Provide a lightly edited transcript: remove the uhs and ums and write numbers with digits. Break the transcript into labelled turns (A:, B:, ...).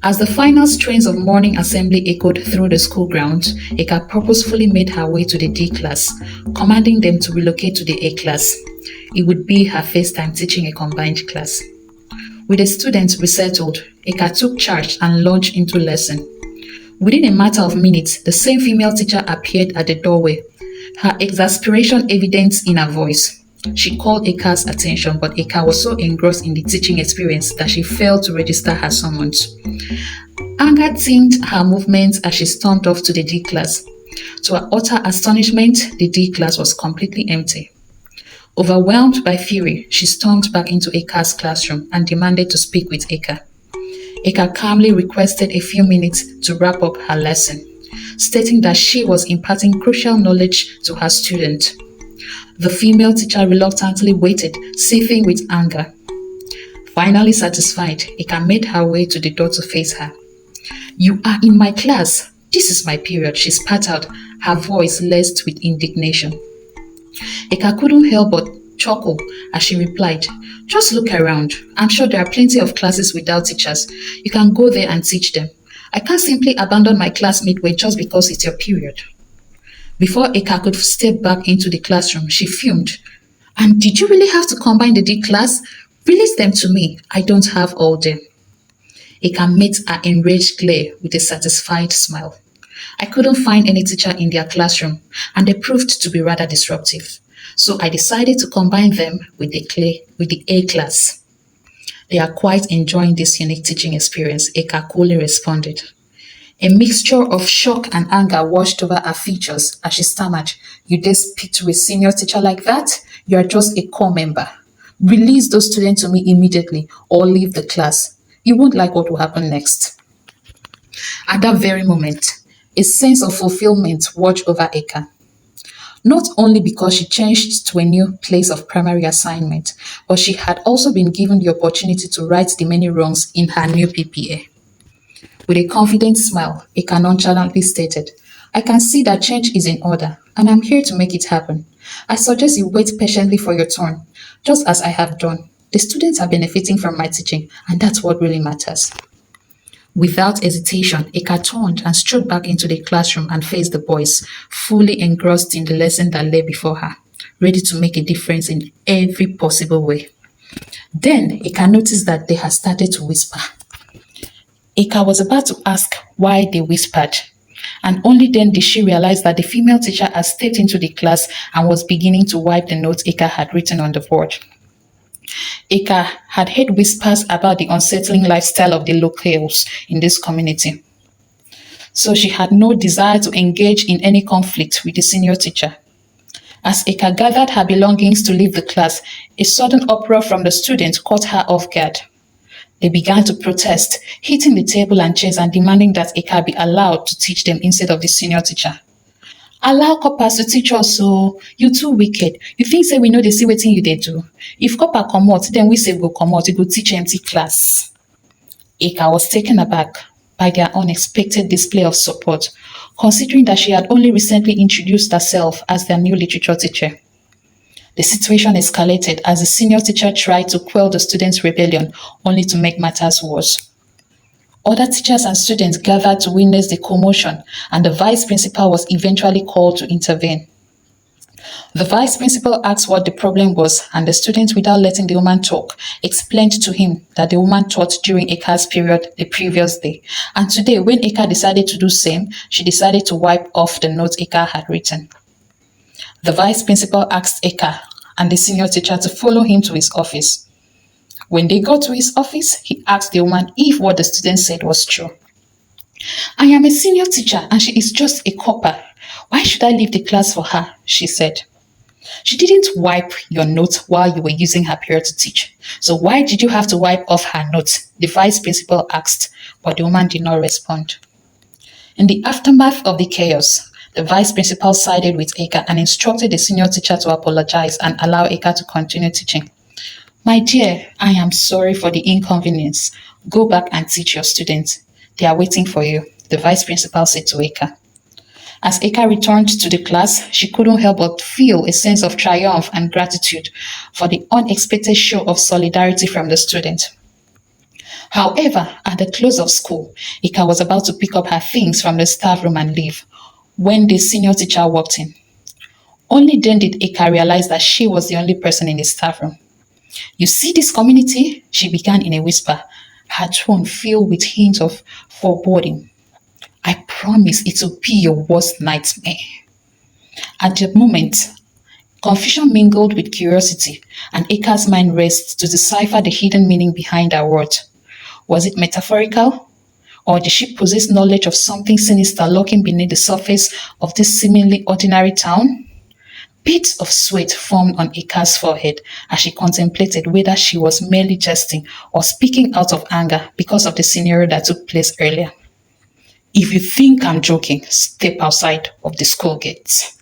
A: As the final strains of morning assembly echoed through the school grounds, Eka purposefully made her way to the D class, commanding them to relocate to the A class. It would be her first time teaching a combined class. With the students resettled, Eka took charge and launched into lesson. Within a matter of minutes, the same female teacher appeared at the doorway, her exasperation evident in her voice. She called Eka's attention, but Eka was so engrossed in the teaching experience that she failed to register her summons. Anger tinged her movements as she stormed off to the D class. To her utter astonishment, the D class was completely empty. Overwhelmed by fury, she stormed back into Eka's classroom and demanded to speak with Eka. Eka calmly requested a few minutes to wrap up her lesson, stating that she was imparting crucial knowledge to her student. The female teacher reluctantly waited, seething with anger. Finally satisfied, Eka made her way to the door to face her. "You are in my class. This is my period," she spat out, her voice laced with indignation. Eka couldn't help but chuckle as she replied, "Just look around. I'm sure there are plenty of classes without teachers. You can go there and teach them. I can't simply abandon my class midway just because it's your period." Before Eka could step back into the classroom, she fumed. "And did you really have to combine the D class? Release them to me. I don't have all day." Eka met her enraged glare with a satisfied smile. "I couldn't find any teacher in their classroom, and they proved to be rather disruptive. So I decided to combine them with the A class." "They are quite enjoying this unique teaching experience," Eka coolly responded. A mixture of shock and anger washed over her features as she stammered, "You dare speak to a senior teacher like that? You are just a core member. Release those students to me immediately or leave the class. You won't like what will happen next." At that very moment, a sense of fulfillment washed over Eka. Not only because she changed to a new place of primary assignment, but she had also been given the opportunity to right the many wrongs in her new PPA. With a confident smile, Eka nonchalantly stated, "I can see that change is in order, and I'm here to make it happen. I suggest you wait patiently for your turn, just as I have done. The students are benefiting from my teaching, and that's what really matters." Without hesitation, Eka turned and strode back into the classroom and faced the boys, fully engrossed in the lesson that lay before her, ready to make a difference in every possible way. Then Eka noticed that they had started to whisper. Eka was about to ask why they whispered, and only then did she realize that the female teacher had stepped into the class and was beginning to wipe the notes Eka had written on the board. Eka had heard whispers about the unsettling lifestyle of the locals in this community, so she had no desire to engage in any conflict with the senior teacher. As Eka gathered her belongings to leave the class, a sudden uproar from the students caught her off guard. They began to protest, hitting the table and chairs and demanding that Eka be allowed to teach them instead of the senior teacher. "Allow Corpers to teach us, so you too wicked. You think say we know they see wetin you dey do. If Corper comot, then we say we go comot, we go teach empty class." Eka was taken aback by their unexpected display of support, considering that she had only recently introduced herself as their new literature teacher. The situation escalated as the senior teacher tried to quell the students' rebellion, only to make matters worse. Other teachers and students gathered to witness the commotion, and the vice principal was eventually called to intervene. The vice principal asked what the problem was, and the student, without letting the woman talk, explained to him that the woman taught during Eka's period the previous day, and today, when Eka decided to do same, she decided to wipe off the notes Eka had written. The vice principal asked Eka and the senior teacher to follow him to his office. When they got to his office, he asked the woman if what the student said was true. "I am a senior teacher and she is just a Corper. Why should I leave the class for her?" she said. "She didn't wipe your note while you were using her period to teach. So why did you have to wipe off her note?" the vice principal asked, but the woman did not respond. In the aftermath of the chaos, the vice principal sided with Eka and instructed the senior teacher to apologize and allow Eka to continue teaching. "My dear, I am sorry for the inconvenience. Go back and teach your students. They are waiting for you," the vice principal said to Eka. As Eka returned to the class, she couldn't help but feel a sense of triumph and gratitude for the unexpected show of solidarity from the student. However, at the close of school, Ika was about to pick up her things from the staff room and leave when the senior teacher walked in. Only then did Ika realize that she was the only person in the staff room. You see this community? She began in a whisper, her tone filled with hints of foreboding. I promise it will be your worst nightmare. At the moment, confusion mingled with curiosity, and Ika's mind raced to decipher the hidden meaning behind her words. Was it metaphorical? Or did she possess knowledge of something sinister lurking beneath the surface of this seemingly ordinary town? Bits of sweat formed on Ika's forehead as she contemplated whether she was merely jesting or speaking out of anger because of the scenario that took place earlier. If you think I'm joking, step outside of the school gates.